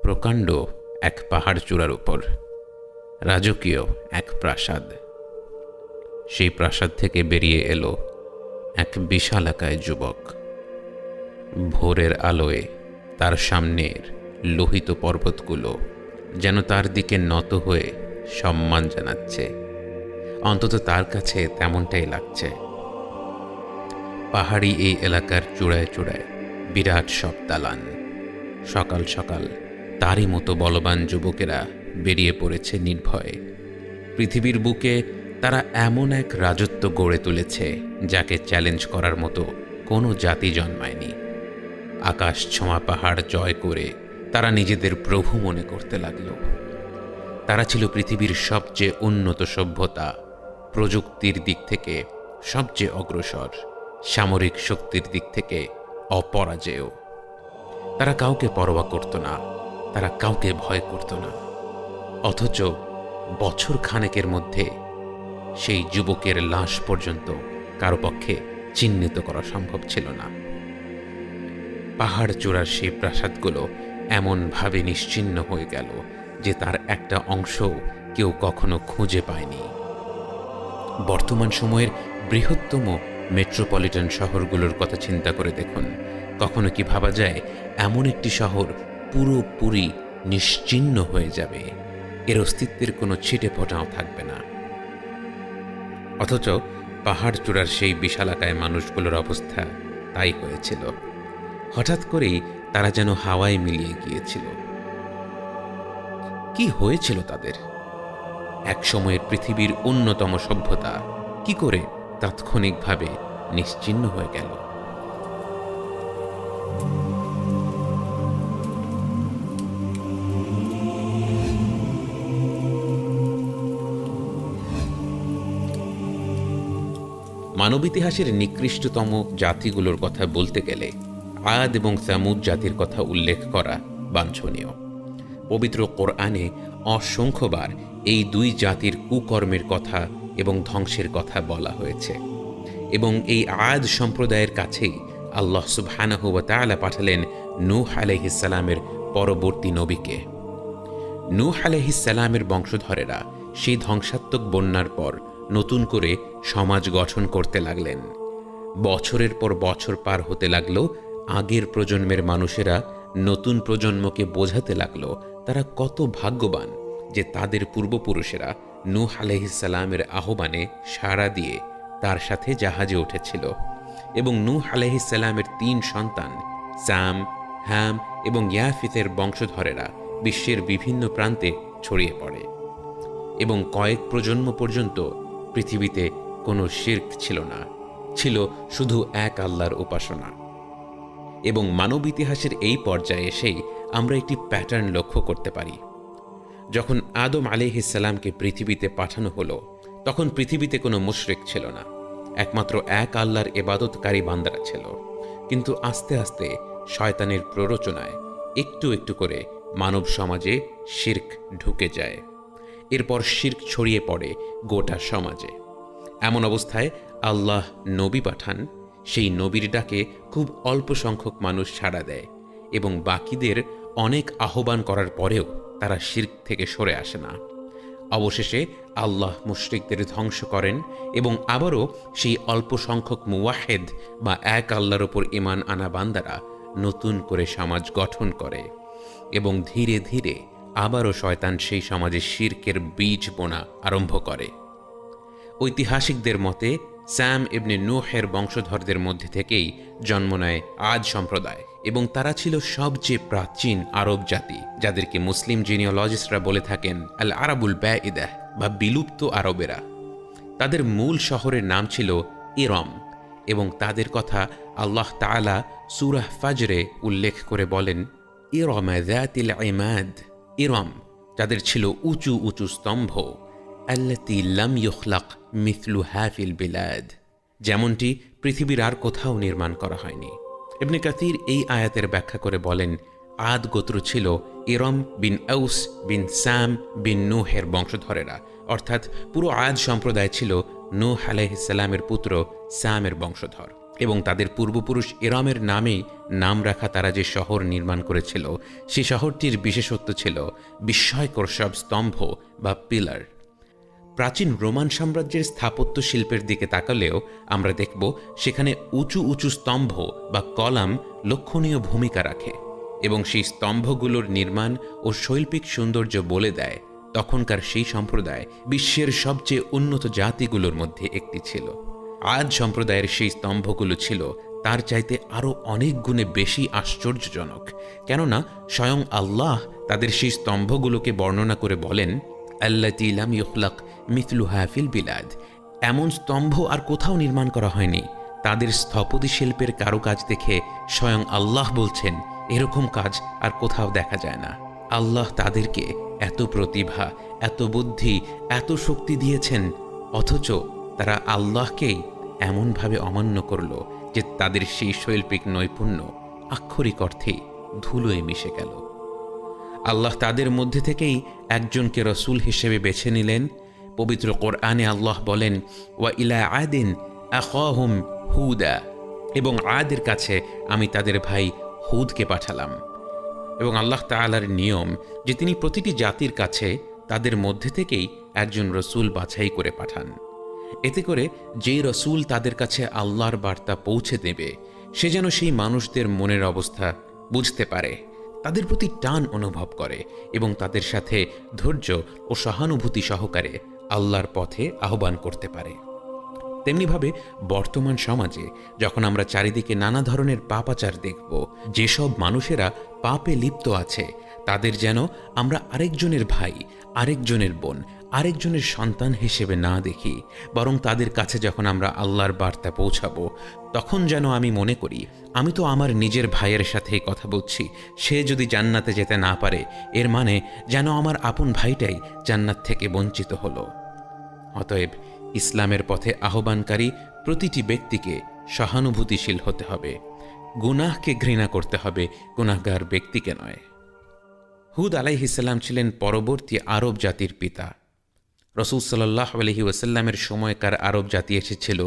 প্রকাণ্ড এক পাহাড় চূড়ার উপর রাজকীয় এক প্রাসাদ। সেই প্রাসাদ থেকে বেরিয়ে এলো এক বিশালাকায় যুবক। ভোরের আলোয় তার সামনের লোহিত পর্বতগুলো যেন তার দিকে নত হয়ে সম্মান জানাচ্ছে। অন্তত তার কাছে তেমনটাই লাগছে। পাহাড়ি এই এলাকার চূড়ায় চূড়ায় বিরাট সব দালান। সকাল সকাল তারই মতো বলবান যুবকেরা বেরিয়ে পড়েছে নির্ভয়ে। পৃথিবীর বুকে তারা এমন এক রাজত্ব গড়ে তুলেছে যাকে চ্যালেঞ্জ করার মতো কোনো জাতি জন্মায়নি। আকাশ ছোঁয়া পাহাড় জয় করে তারা নিজেদের প্রভু মনে করতে লাগল। তারা ছিল পৃথিবীর সবচেয়ে উন্নত সভ্যতা, প্রযুক্তির দিক থেকে সবচেয়ে অগ্রসর, সামরিক শক্তির দিক থেকে অপরাজেয়। তারা কাউকে পরোয়া করত না, তারা কাউকে ভয় করত না। অথচ বছর খানেকের মধ্যে সেই যুবকের লাশ পর্যন্ত কারো পক্ষে চিহ্নিত করা সম্ভব ছিল না। পাহাড় চূড়ার সেই প্রাসাদগুলো এমনভাবে নিশ্চিহ্ন হয়ে গেল যে তার একটা অংশ কেউ কখনো খুঁজে পায়নি। বর্তমান সময়ের বৃহত্তম মেট্রোপলিটন শহরগুলোর কথা চিন্তা করে দেখুন, কখনো কি ভাবা যায় এমন একটি শহর পুরোপুরি নিশ্চিহ্ন হয়ে যাবে, এর অস্তিত্বের কোনো ছিটে ফোঁটাও থাকবে না। অথচ পাহাড় চূড়ার সেই বিশালাকায় মানুষগুলোর অবস্থা তাই হয়েছিল। হঠাৎ করেই তারা যেন হাওয়ায় মিলিয়ে গিয়েছিল। কি হয়েছিল তাদের? এক সময়ের পৃথিবীর অন্যতম সভ্যতা কি করে তাৎক্ষণিকভাবে নিশ্চিহ্ন হয়ে গেল? মানব ইতিহাসের নিকৃষ্টতম জাতিগুলোর কথা বলতে গেলে আদ এবং সামুদ জাতির কথা উল্লেখ করা বাঞ্ছনীয়। পবিত্র কোরআনে অসংখ্যবার এই দুই জাতির কুকর্মের কথা এবং ধ্বংসের কথা বলা হয়েছে। এবং এই আদ সম্প্রদায়ের কাছেই আল্লাহ সুবহানাহু ওয়া তাআলা পাঠালেন নূহ আলাইহিস সালামের পরবর্তী নবীকে। নূহ আলাইহিস সালামের বংশধরেরা সেই ধ্বংসাত্মক বন্যার পর নতুন করে সমাজ গঠন করতে লাগলেন। বছরের পর বছর পার হতে লাগলো, আগের প্রজন্মের মানুষেরা নতুন প্রজন্মকে বোঝাতে লাগলো তারা কত ভাগ্যবান যে তাদের পূর্বপুরুষেরা নূহ আলাইহিস সালামের আহ্বানে সাড়া দিয়ে তার সাথে জাহাজে উঠেছিল। এবং নূহ আলাইহিস সালামের 3 সন্তান সাম, হাম এবং ইয়াফিতের বংশধরেরা বিশ্বের বিভিন্ন প্রান্তে ছড়িয়ে পড়ে। এবং কয়েক প্রজন্ম পর্যন্ত পৃথিবীতে কোনো শিরক ছিল না, ছিল শুধু এক আল্লাহর উপাসনা। এবং মানব ইতিহাসের এই পর্যায়ে এসেই আমরা একটি প্যাটার্ন লক্ষ্য করতে পারি। যখন আদম আলাইহিস সালামকে পৃথিবীতে পাঠানো হলো, তখন পৃথিবীতে কোনো মুশরিক ছিল না, একমাত্র এক আল্লাহর ইবাদতকারী বান্দারা ছিল। কিন্তু আস্তে আস্তে শয়তানের প্ররোচনায় একটু একটু করে মানব সমাজে শিরক ঢুকে যায়। এরপর শিরক ছড়িয়ে পড়ে গোটা সমাজে। এমন অবস্থায় আল্লাহ নবী পাঠান। সেই নবীর ডাকে খুব অল্প সংখ্যক মানুষ সাড়া দেয় এবং বাকিদের অনেক আহ্বান করার পরেও তারা শিরক থেকে সরে আসে না। অবশেষে আল্লাহ মুশরিকদের ধ্বংস করেন এবং আবারও সেই অল্প সংখ্যক মুওয়াহিদ বা এক আল্লাহর ওপর ঈমান আনা বান্দারা নতুন করে সমাজ গঠন করে। এবং ধীরে ধীরে আবারও শয়তান সেই সমাজে শিরকের বীজ বোনা আরম্ভ করে। ঐতিহাসিকদের মতে স্যাম ইবনে নূহের বংশধরদের মধ্যে থেকেই জন্ম নেয় আদ সম্প্রদায়। এবং তারা ছিল সবচেয়ে প্রাচীন আরব জাতি, যাদেরকে মুসলিম জিনিওলজিস্টরা বলে থাকেন আল আরাবুল বাঈদাহ বা বিলুপ্ত আরবেরা। তাদের মূল শহরের নাম ছিল ইরম এবং তাদের কথা আল্লাহ তাআলা সূরা ফাজরে উল্লেখ করে বলেন, ইরম যাতিল ইমাদ, ইরম যাদের ছিল উঁচু উঁচু স্তম্ভ, আল্লাতী লাম ইখলাক মিথলুহা ফিল বিলাদ, যেমনটি পৃথিবীর আর কোথাও নির্মাণ করা হয়নি। ইবনে কাসির এই আয়াতের ব্যাখ্যা করে বলেন, আদ গোত্র ছিল ইরম বিন আউস বিন সাম বিন নূহের বংশধরেরা, অর্থাৎ পুরো আদ সম্প্রদায় ছিল নূহ আলাইহিস সালামের পুত্র সামের বংশধর। এবং তাদের পূর্বপুরুষ এরামের নামেই নাম রাখা তারা যে শহর নির্মাণ করেছিল সেই শহরটির বিশেষত্ব ছিল বিস্ময়কর সব স্তম্ভ বা পিলার। প্রাচীন রোমান সাম্রাজ্যের স্থাপত্য শিল্পের দিকে তাকালেও আমরা দেখব সেখানে উঁচু উঁচু স্তম্ভ বা কলাম লক্ষণীয় ভূমিকা রাখে, এবং সেই স্তম্ভগুলোর নির্মাণ ও শৈল্পিক সৌন্দর্য বলে দেয় তখনকার সেই সম্প্রদায় বিশ্বের সবচেয়ে উন্নত জাতিগুলোর মধ্যে একটি ছিল। আদ সম্প্রদায়ের সেই স্তম্ভগুলো ছিল তার চাইতে আরও অনেক গুণে বেশি আশ্চর্যজনক, কেননা স্বয়ং আল্লাহ তাদের সেই স্তম্ভগুলোকে বর্ণনা করে বলেন, আল্লাতী লাম ইখলাক মিথলুহা ফিল বিলাদ, এমন স্তম্ভ আর কোথাও নির্মাণ করা হয়নি। তাদের স্থপতি শিল্পের কারুকাজ দেখে স্বয়ং আল্লাহ বলছেন, এরকম কাজ আর কোথাও দেখা যায় না। আল্লাহ তাদেরকে এত প্রতিভা, এত বুদ্ধি, এত শক্তি দিয়েছেন, অথচ তারা আল্লাহকেই এমনভাবে অমান্য করল যে তাদের সেই শৈল্পিক নৈপুণ্য আক্ষরিক অর্থেই ধুলোয় মিশে গেল। আল্লাহ তাদের মধ্যে থেকেই একজনকে রসুল হিসেবে বেছে নিলেন। পবিত্র কোরআনে আল্লাহ বলেন, ওয়া ইলা আদিন আখাহুম হুদা, এবং আদের কাছে আমি তাদের ভাই হুদকে পাঠালাম। এবং আল্লাহ তাআলার নিয়ম যে তিনি প্রতিটি জাতির কাছে তাদের মধ্যে থেকেই একজন রসুল বাছাই করে পাঠান। এতে করে যেই রসুল তাদের কাছে আল্লাহর বার্তা পৌঁছে দেবে সে যেন সেই মানুষদের মনের অবস্থা বুঝতে পারে, তাদের প্রতি টান অনুভব করে এবং তাদের সাথে ধৈর্য ও সহানুভূতি সহকারে আল্লাহর পথে আহ্বান করতে পারে। তেমনিভাবে বর্তমান সমাজে যখন আমরা চারিদিকে নানা ধরনের পাপাচার দেখব, যেসব মানুষেরা পাপে লিপ্ত আছে তাদের যেন আমরা আরেকজনের ভাই, আরেকজনের বোন, আরেকজনের সন্তান হিসেবে না দেখি, বরং তাদের কাছে যখন আমরা আল্লাহর বার্তা পৌঁছাবো তখন যেন আমি মনে করি আমি তো আমার নিজের ভাইয়ের সাথেই কথা বলছি, সে যদি জান্নাতে যেতে না পারে এর মানে যেন আমার আপন ভাইটাই জান্নাত থেকে বঞ্চিত হলো। অতএব ইসলামের পথে আহ্বানকারী প্রতিটি ব্যক্তিকে সহানুভূতিশীল হতে হবে, গুনাহকে ঘৃণা করতে হবে, গুনাহগার ব্যক্তিকে নয়। হুদ আলাইহিস সালাম ছিলেন পরবর্তী আরব জাতির পিতা। রাসূল সাল্লাল্লাহু আলাইহি ওয়াসাল্লামের সময়কার আরব জাতি এসেছিল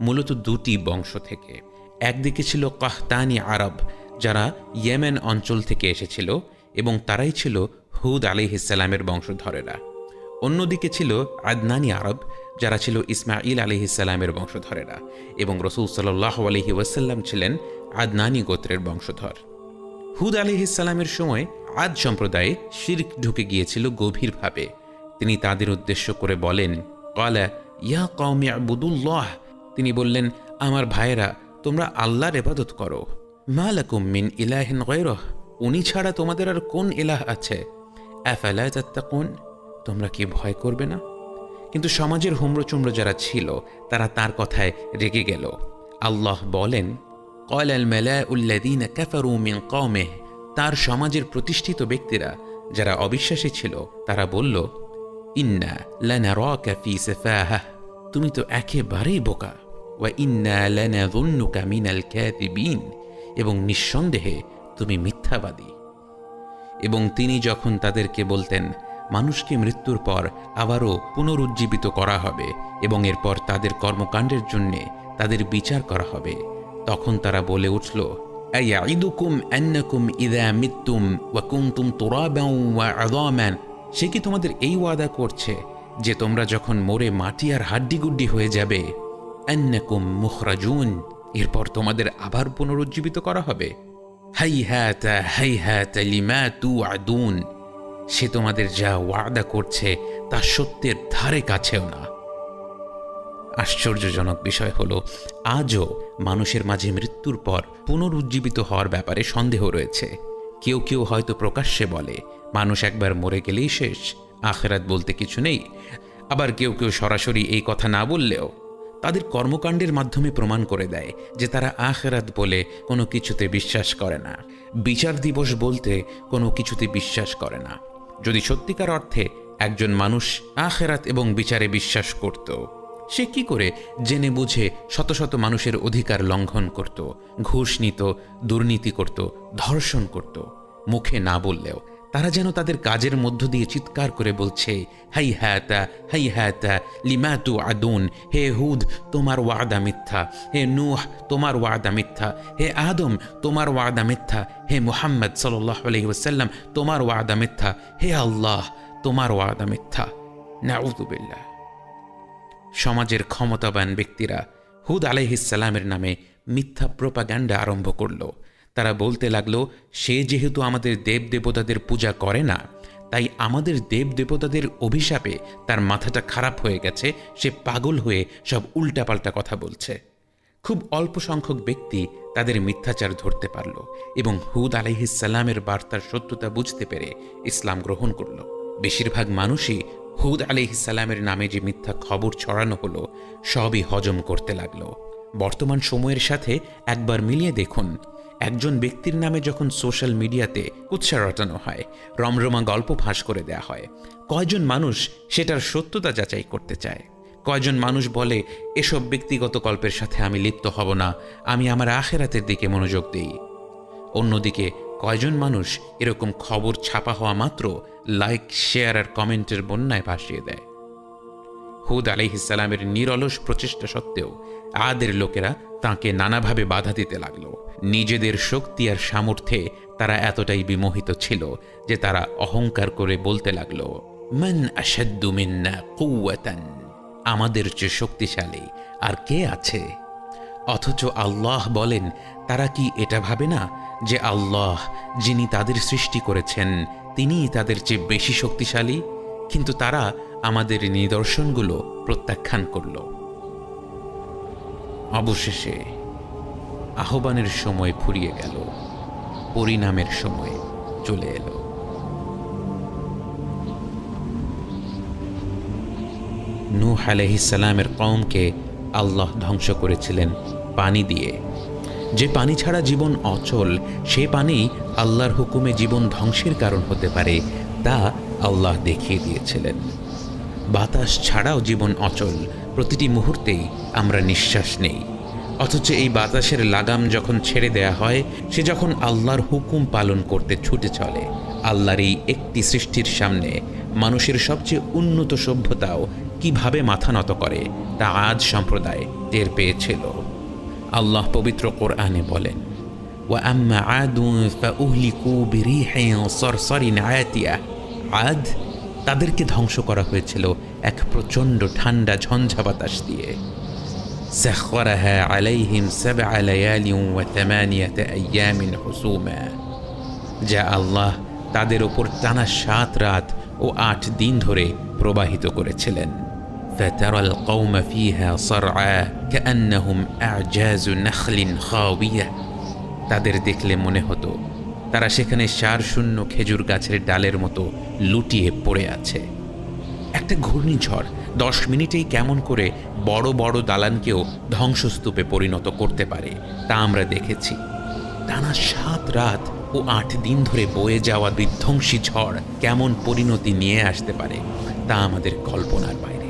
মূলত দুটি বংশ থেকে। একদিকে ছিল কাহতানি আরব, যারা ইয়েমেন অঞ্চল থেকে এসেছিল এবং তারাই ছিল হুদ আলাইহিস সালামের বংশধরেরা। অন্যদিকে ছিল আদনানি আরব, যারা ছিল ইসমাঈল আলাইহিস সালামের বংশধরেরা, এবং রাসূল সাল্লাল্লাহু আলাইহি ওয়াসাল্লাম ছিলেন আদনানি গোত্রের বংশধর। হুদ আলাইহিস সালামের সময় আদ সম্প্রদায়ে শিরক ঢুকে গিয়েছিল গভীরভাবে। তিনি তাদের উদ্দেশ্য করে বলেন, ক্বালা ইয়া কওমি আবুদুল্লাহ, তিনি বললেন, আমার ভাইয়েরা তোমরা আল্লাহর ইবাদত করো। মা লাকুম মিন ইলাহিন গায়রুহ, উনি ছাড়া তোমাদের আর কোন ইলাহ আছে? আফালা তাত্তাকুন, তোমরা কি ভয় করবে না? কিন্তু সমাজের হুমড়োচুমড়ো যারা ছিল তারা তার কথায় রেগে গেল। আল্লাহ বলেন, ক্বালা আল মালাউল্লাযীনা কাফারু মিন কওমিহি, তার সমাজের প্রতিষ্ঠিত ব্যক্তিরা যারা অবিশ্বাসী ছিল তারা বলল, ইন্না লানারাকা ফি সাফাহা, তুমি তো একেবারেই বোকা। ওয়া ইন্না লানাযুন্নুকা মিনাল কাযিবিন, এবং নিঃসন্দেহে তুমি মিথ্যাবাদী। এবং তিনি যখন তাদেরকে বলতেন মানুষকে মৃত্যুর পর আবারও পুনরুজ্জীবিত করা হবে এবং এরপর তাদের কর্মকাণ্ডের জন্যে তাদের বিচার করা হবে, তখন তারা বলে উঠল, আয়াইদুকুম আন্নাকুম ইযা মিত্তুম ওয়া কুনতুম তুরাবান ওয়া আযামান, সে কি তোমাদের এই ওয়াদা করছে যে তোমরা যখন মরে মাটি আর হাড্ডিগুড্ডি হয়ে যাবে, আন্নাকুম মুখরাজুন, এরপর তোমাদের আবার পুনরুজ্জীবিত করা হবে? হাইহাতা হাইহাতা লিমা তুআদুন, সে তোমাদের যা ওয়াদা করছে তা সত্যের ধারে কাছেও না। আশ্চর্যজনক বিষয় হলো আজও মানুষের মাঝে মৃত্যুর পর পুনরুজ্জীবিত হওয়ার ব্যাপারে সন্দেহ রয়েছে। কেউ কেউ হয়তো প্রকাশ্যে বলে মানুষ একবার মরে গেলেই শেষ, আখিরাত বলতে কিছু নেই। আবার কেউ কেউ সরাসরি এই কথা না বললেও তাদের কর্মকাণ্ডের মাধ্যমে প্রমাণ করে দেয় যে তারা আখিরাত বলে কোনো কিছুতে বিশ্বাস করে না, বিচার দিবস বলতে কোনো কিছুতে বিশ্বাস করে না। যদি সত্যিকার অর্থে একজন মানুষ আখিরাত এবং বিচারে বিশ্বাস করত, সে কি করে জেনে বুঝে শত শত মানুষের অধিকার লঙ্ঘন করত, ঘুষ নিত, দুর্নীতি করত, ধর্ষণ করত? মুখে না বললেও তারা যেন তাদের কাজের মধ্য দিয়ে চিৎকার করে বলছে, হাই হ্যাতা লিমা তু আদুন, হে হুদ তোমার ওয়াদা মিথ্যা, হে নূহ তোমার ওয়াদা মিথ্যা, হে আদম তোমার ওয়াদা মিথ্যা, হে মুহাম্মদ সাল্লাল্লাহু আলাইহি ওয়াসাল্লাম তোমার ওয়াদা মিথ্যা, হে আল্লাহ তোমার ওয়াদা মিথ্যা। নাউযু বিল্লাহ। সমাজের ক্ষমতাবান ব্যক্তিরা হুদ আলাইহিস সালামের নামে মিথ্যা প্রোপাগান্ডা আরম্ভ করল। তারা বলতে লাগলো, সে যেহেতু আমাদের দেব দেবতাদের পূজা করে না, তাই আমাদের দেব দেবতাদের অভিশাপে তার মাথাটা খারাপ হয়ে গেছে, সে পাগল হয়ে সব উল্টাপাল্টা কথা বলছে। খুব অল্প সংখ্যক ব্যক্তি তাদের মিথ্যাচার ধরতে পারল এবং হুদ আলাইহিস সালামের বার্তার সত্যতা বুঝতে পেরে ইসলাম গ্রহণ করল। বেশিরভাগ মানুষই হুদ আলাইহিস সালামের নামে যে মিথ্যা খবর ছড়ানো হলো সবই হজম করতে লাগলো। বর্তমান সময়ের সাথে একবার মিলিয়ে দেখুন, একজন ব্যক্তির নামে যখন সোশ্যাল মিডিয়াতে কুৎসা রটানো হয়, রমরমা গল্প ফাঁস করে দেয়া হয়, কয়জন মানুষ সেটার সত্যতা যাচাই করতে চায়? কয়জন মানুষ বলে, এসব ব্যক্তিগত গল্পের সাথে আমি লিপ্ত হব না, আমি আমার আখিরাতের দিকে মনোযোগ দিই? অন্যদিকে কয়জন মানুষ এরকম খবর ছাপা হওয়া মাত্র লাইক, শেয়ার আর কমেন্টের বন্যায় ভাসিয়ে দেয়? হুদ আলাইহিস সালামের নিরলস প্রচেষ্টা সত্ত্বেও আদের লোকেরা তাঁকে নানাভাবে বাধা দিতে লাগলো। নিজেদের শক্তি আর সামর্থ্যে তারা এতটাই বিমোহিত ছিল যে তারা অহংকার করে বলতে লাগলো, মান আশাদ্দু মিন্না কুওয়াতান, আমাদের চেয়ে শক্তিশালী আর কে আছে? অথচ আল্লাহ বলেন, তারা কি এটা ভাবে না যে আল্লাহ যিনি তাদের সৃষ্টি করেছেন তিনিই তাদের চেয়ে বেশি শক্তিশালী? কিন্তু তারা আমাদের নিদর্শনগুলো প্রত্যাখ্যান করল। অবশেষে আহ্বানের সময় ফুরিয়ে গেল, পরিণামের সময় চলে এলো। নূহ আলাইহিস সালামের কওমকে আল্লাহ ধ্বংস করেছিলেন পানি দিয়ে। যে পানি ছাড়া জীবন অচল, সে পানি আল্লাহর হুকুমে জীবন ধ্বংসের কারণ হতে পারে, তা আল্লাহ দেখিয়ে দিয়েছিলেন। বাতাস ছাড়াও জীবন অচল, প্রতিটি মুহূর্তেই আমরা নিঃশ্বাস নেই। অথচ এই বাতাসের লাগাম যখন ছেড়ে দেয়া হয়, সে যখন আল্লাহর হুকুম পালন করতে ছুটে চলে, আল্লাহর এই একটি সৃষ্টির সামনে মানুষের সবচেয়ে উন্নত সভ্যতাও কিভাবে মাথা নত করে তা আদ সম্প্রদায় টের পেয়েছিল। আল্লাহ পবিত্র কোরআনে বলেন, ওয়া আম্মা আদুন ফাউহলিকু বিরিহিন সরসরিন আয়াতিয়া, আদ তাদেরকে ধ্বংস করা হয়েছিল এক প্রচণ্ড ঠান্ডা ঝঞ্ঝা বাতাস দিয়ে। সাখরাহা আলাইহিম সাবআ লায়ালিন ওয়া তামানিয়াতা আইয়ামিন হুসুমা, যা আল্লাহ তাদের ওপর টানা 7 রাত ও 8 দিন ধরে প্রবাহিত করেছিলেন। فترى القوم فيها صرعى كأنهم أعجاز نخل خاوية, তাদের দেখলে মনে হতো তারা সেখানে সারশূন্য খেজুর গাছের ডালের মতো লুটিয়ে পড়ে আছে। একটা ঘূর্ণিঝড় 10 মিনিটেই কেমন করে বড় বড় দালানকেও ধ্বংসস্তূপে পরিণত করতে পারে তা আমরা দেখেছি। টানা 7 রাত ও 8 দিন ধরে বয়ে যাওয়া বিধ্বংসী ঝড় কেমন পরিণতি নিয়ে আসতে পারে তা আমাদের কল্পনার বাইরে।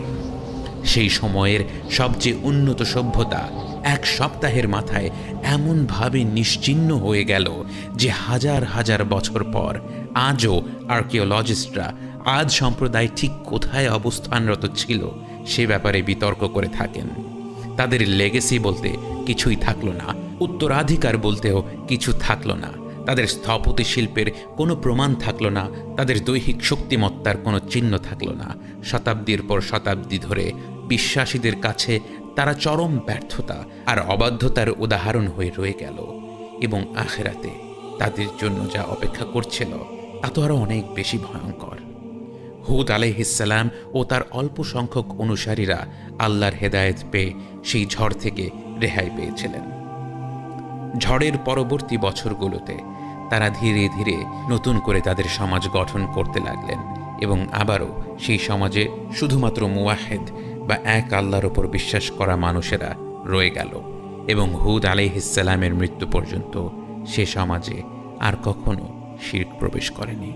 সেই সময়ের সবচেয়ে উন্নত সভ্যতা 1 সপ্তাহের মাথায় এমনভাবে নিশ্চিহ্ন হয়ে গেল যে হাজার হাজার বছর পর আজও আর্কিওলজিস্টরা আদ সম্প্রদায় ঠিক কোথায় অবস্থানরত ছিল সে ব্যাপারে বিতর্ক করে থাকেন। তাদের লেগেসি বলতে কিছুই থাকলো না, উত্তরাধিকার বলতেও কিছু থাকলো না, তাদের স্থপতি শিল্পের কোনো প্রমাণ থাকলো না, তাদের দৈহিক শক্তিমত্তার কোনো চিহ্ন থাকলো না। শতাব্দীর পর শতাব্দী ধরে বিশ্বাসীদের কাছে তারা চরম ব্যর্থতা আর অবাধ্যতার উদাহরণ হয়ে রয়ে গেল, এবং আখিরাতে তাদের জন্য যা অপেক্ষা করছিল তা তো আরও অনেক বেশি ভয়ঙ্কর। হুদ আলাইহিস সালাম ও তার অল্প সংখ্যক অনুসারীরা আল্লাহর হেদায়েত পেয়ে সেই ঝড় থেকে রেহাই পেয়েছিলেন। ঝড়ের পরবর্তী বছরগুলোতে তারা ধীরে ধীরে নতুন করে তাদের সমাজ গঠন করতে লাগলেন এবং আবারও সেই সমাজে শুধুমাত্র মুওয়াহিদ বা এক আল্লাহর ওপর বিশ্বাস করা মানুষেরা রয়ে গেল, এবং হুদ আলাইহিস সালামের মৃত্যু পর্যন্ত সে সমাজে আর কখনো শিরক প্রবেশ করেনি।